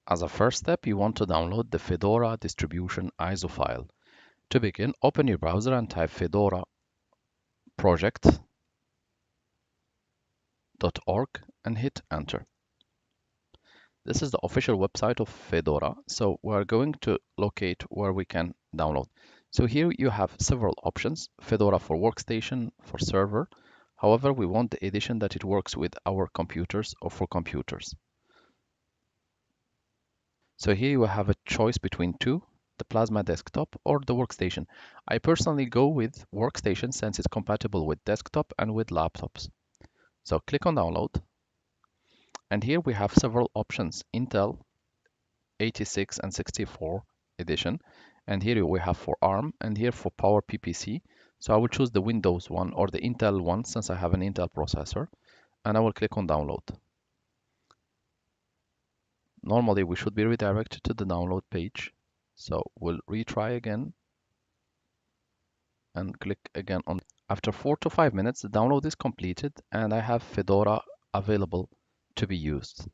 As a first step, you want to download the Fedora distribution ISO file. To begin, open your browser and type fedora project.org and hit enter. This is the official website of Fedora, so we're going to locate where we can download. So here you have several options: Fedora for workstation, for server. However, we want the edition that it works with our computers or for computers. So here you have a choice between two, the Plasma desktop or the workstation. I personally go with workstation since it's compatible with desktop and with laptops. So click on download. And here we have several options: Intel 86 and 64 edition. And here we have for ARM and here for PowerPC. So I will choose the Windows one or the Intel one since I have an Intel processor. And I will click on download. Normally we should be redirected to the download page. So we'll retry again and click again on. After 4 to 5 minutes, the download is completed and I have Fedora available to be used.